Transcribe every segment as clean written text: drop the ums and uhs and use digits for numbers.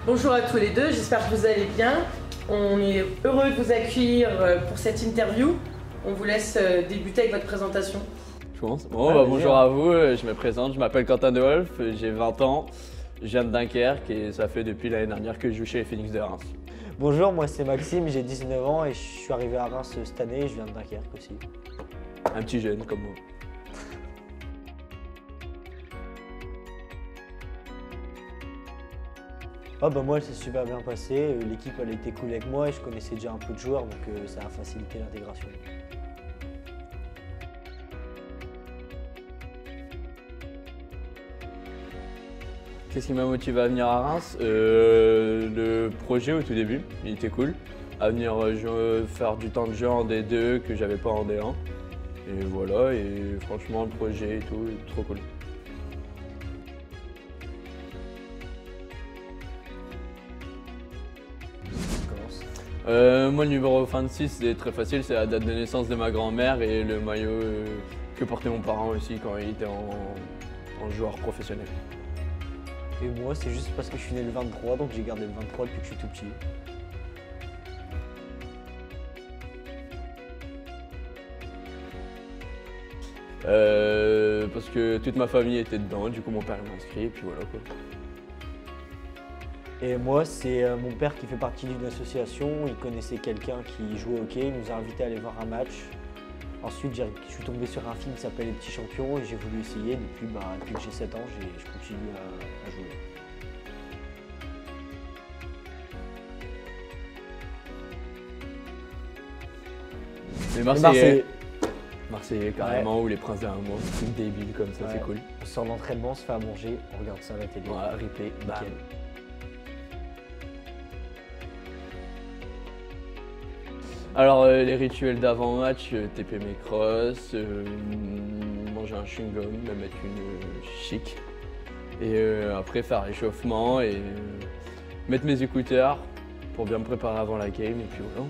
Bonjour à tous les deux, j'espère que vous allez bien. On est heureux de vous accueillir pour cette interview. On vous laisse débuter avec votre présentation. Je pense. Bon, bonjour à vous, je me présente, je m'appelle Quentin De Wolf, j'ai 20 ans, je viens de Dunkerque et ça fait depuis l'année dernière que je joue chez les Phoenix de Reims. Bonjour, moi c'est Maxime, j'ai 19 ans et je suis arrivé à Reims cette année et je viens de Dunkerque aussi. Un petit jeune comme moi. Oh bah moi, elle s'est super bien passé, l'équipe elle a été cool avec moi et je connaissais déjà un peu de joueurs donc ça a facilité l'intégration. Qu'est-ce qui m'a motivé à venir à Reims? Le projet au tout début, il était cool. À venir faire du temps de jeu en D2 que j'avais pas en D1. Et voilà, et franchement le projet et tout, trop cool. Moi le numéro 26 c'est très facile, c'est la date de naissance de ma grand-mère et le maillot que portait mon parent aussi quand il était en joueur professionnel. Et moi c'est juste parce que je suis né le 23 donc j'ai gardé le 23 depuis que je suis tout petit. Parce que toute ma famille était dedans, du coup mon père m'a inscrit et puis voilà quoi. Et moi, c'est mon père qui fait partie d'une association, il connaissait quelqu'un qui jouait au hockey, il nous a invités à aller voir un match. Ensuite, je suis tombé sur un film qui s'appelle Les Petits Champions et j'ai voulu essayer. Depuis que j'ai 7 ans, je continue à jouer. Les Marseillais carrément, ouais. Ou les Princes d'un Amour, un truc débile comme ça, ouais. C'est cool. On sort l'entraînement, on se fait à manger, on regarde ça à la télé, ouais. Replay, nickel. Alors les rituels d'avant-match, TP mes crosses, manger un chewing-gum, me mettre une chic. Et après faire l'échauffement et mettre mes écouteurs pour bien me préparer avant la game et puis voilà.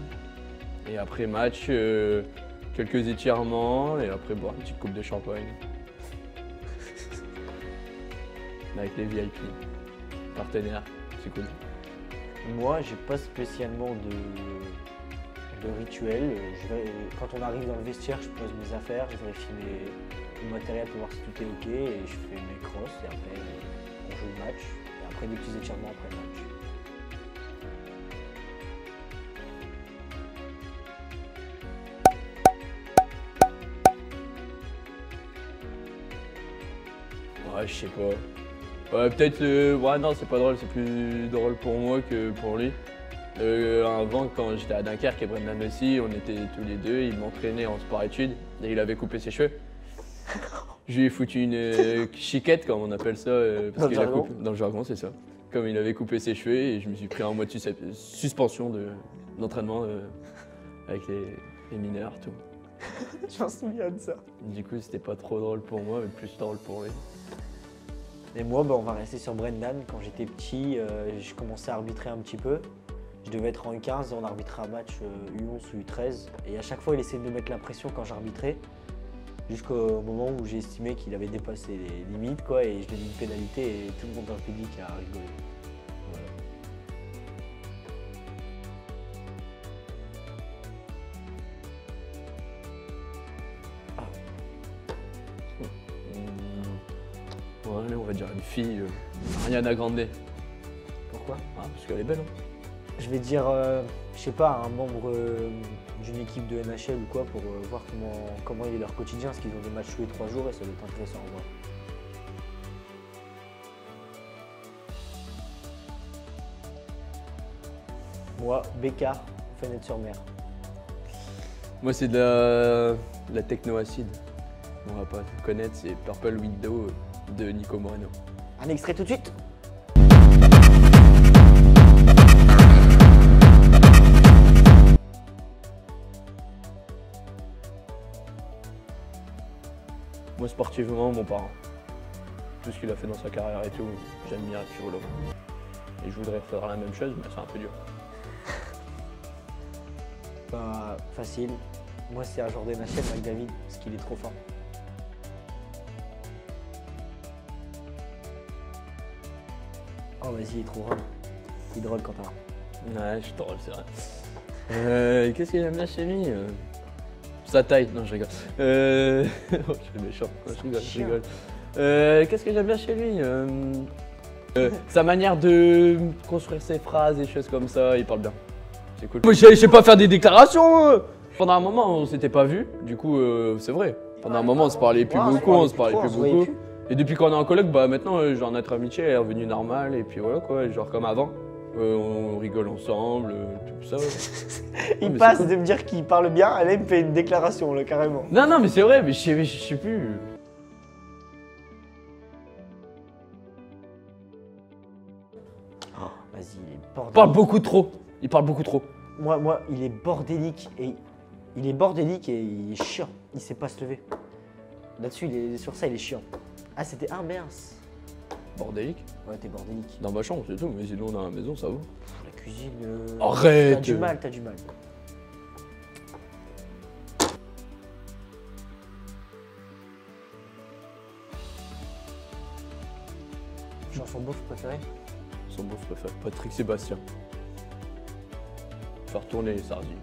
Et après match, quelques étirements et après boire une petite coupe de champagne. Avec les VIP, partenaires, c'est cool. Moi, j'ai pas spécialement de rituel. Quand on arrive dans le vestiaire, je pose mes affaires, je vérifie le matériel pour voir si tout est ok et je fais mes crosses et après on joue le match et après des petits étirements après le match. Ouais, je sais pas. Ouais, peut-être, ouais, non, c'est pas drôle, c'est plus drôle pour moi que pour lui. Avant, quand j'étais à Dunkerque et Brendan aussi, on était tous les deux, il m'entraînait en sport-études et il avait coupé ses cheveux. Je lui ai foutu une chiquette, comme on appelle ça, parce qu'il a coupé. Dans le jargon, c'est ça. Comme il avait coupé ses cheveux et je me suis pris un mois de suspension d'entraînement avec les mineurs, tout. Je m'en souviens de ça. Du coup, c'était pas trop drôle pour moi, mais plus drôle pour lui. Et moi, on va rester sur Brendan. Quand j'étais petit, je commençais à arbitrer un petit peu. Je devais être en U15 et on arbitrait un match U11 ou U13. Et à chaque fois, il essayait de me mettre la pression quand j'arbitrais. Jusqu'au moment où j'ai estimé qu'il avait dépassé les limites, quoi, et je lui ai mis une pénalité et tout le monde dans le public a rigolé. Voilà. Ouais, on va dire une fille, Ariana Grande. Pourquoi? Parce qu'elle est belle. Hein. Je vais dire, je sais pas, un membre d'une équipe de NHL ou quoi pour voir comment il est leur quotidien, parce qu'ils ont des matchs tous les 3 jours et ça doit être intéressant à voir. Moi, Bécard, Fenêtre-sur-Mer. Moi, c'est de la techno-acide. On va pas connaître, c'est Purple Widow de Nico Moreno. Un extrait tout de suite. Moi, sportivement, mon parent. Tout ce qu'il a fait dans sa carrière et tout, j'admire et puis voilà. Et je voudrais faire la même chose, mais c'est un peu dur. Bah, facile. Moi, c'est un joueur de NHL, McDavid, parce qu'il est trop fort. Oh, vas-y, il est trop rare. Il est drôle Quentin. Ouais, je suis drôle, c'est vrai. Qu'est-ce que j'aime bien chez lui Sa taille, non je rigole. Oh, je suis méchant, je rigole. Qu'est-ce que j'aime bien chez lui sa manière de construire ses phrases et choses comme ça, il parle bien. C'est cool. Je sais pas faire des déclarations. Pendant un moment, on s'était pas vu, du coup, c'est vrai. Pendant un moment, on se parlait plus beaucoup, on se parlait plus beaucoup. Et depuis qu'on est en coloc, bah maintenant, genre notre amitié est revenue normale et puis voilà quoi, genre comme avant. On rigole ensemble, tout ça. Il passe cool de me dire qu'il parle bien, là il me fait une déclaration là carrément. Non, non, mais c'est vrai, mais je sais plus. Oh, vas-y, il est bordélique. Il parle beaucoup trop. Il parle beaucoup trop. Moi, il est bordélique et il est chiant. Il sait pas se lever. Là-dessus, sur ça, il est chiant. Ah, c'était un mince. Bordélique? Ouais, t'es bordélique. Dans ma chambre, c'est tout, mais sinon dans la maison, ça va. La cuisine. Arrête! T'as du mal, t'as du mal. Chanson bouffe préférée? Son bouffe préféré, Patrick Sébastien. Faire tourner les sardines.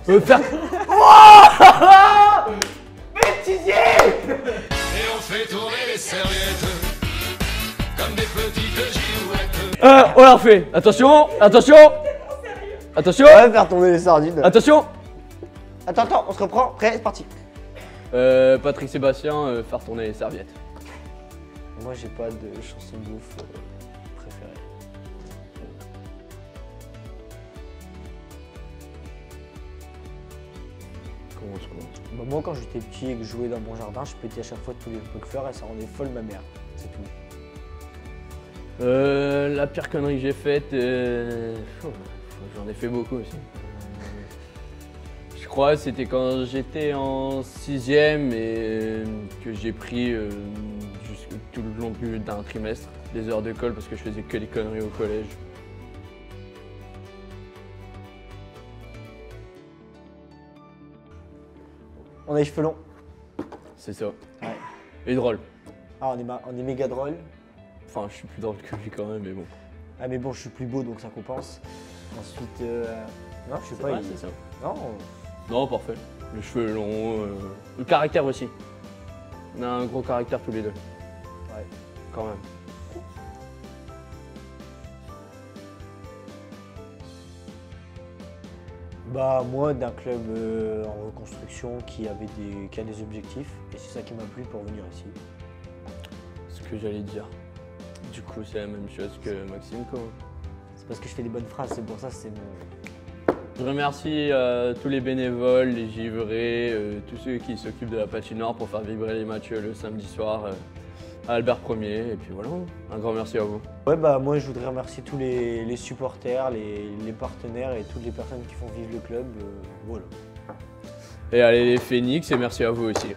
Faire. Bêtisier! Et on fait tourner les serviettes comme des petites girouettes. On la refait. Attention, attention. Attention. Ouais, faire tomber les sardines. Attention. Attends, on se reprend. Prêt, c'est parti. Patrick Sébastien, faire tourner les serviettes. Moi, j'ai pas de chanson bouffe préférée. Comment je commence? Bah, moi, quand j'étais petit et que je jouais dans mon jardin, je pétais à chaque fois tous les pots de fleurs et ça rendait folle ma mère. C'est tout. La pire connerie que j'ai faite, j'en ai fait beaucoup aussi. Je crois que c'était quand j'étais en 6ème et que j'ai pris tout le long d'un trimestre des heures de colle parce que je faisais que des conneries au collège. On a les cheveux longs. C'est ça. Ouais. Et drôle. Ah, on est méga drôle. Enfin, je suis plus drôle que lui quand même, mais bon. Ah, mais bon, je suis plus beau donc ça compense. Ensuite, non, je sais C'est pas. vrai, c'est ça. Non. Non, parfait. Les cheveux longs, le caractère aussi. On a un gros caractère tous les deux. Ouais. Quand même. Bah, moi, d'un club en reconstruction qui a des objectifs. Et c'est ça qui m'a plu pour venir ici. Ce que j'allais dire. Du coup, c'est la même chose que Maxime, quoi. C'est parce que je fais des bonnes phrases, c'est pour ça, c'est mon. Je remercie tous les bénévoles, les givrés, tous ceux qui s'occupent de la patinoire pour faire vibrer les matchs le samedi soir à Albert Ier. Et puis voilà, un grand merci à vous. Ouais, bah moi je voudrais remercier tous les supporters, les partenaires et toutes les personnes qui font vivre le club. Voilà. Et allez les Phoenix et merci à vous aussi.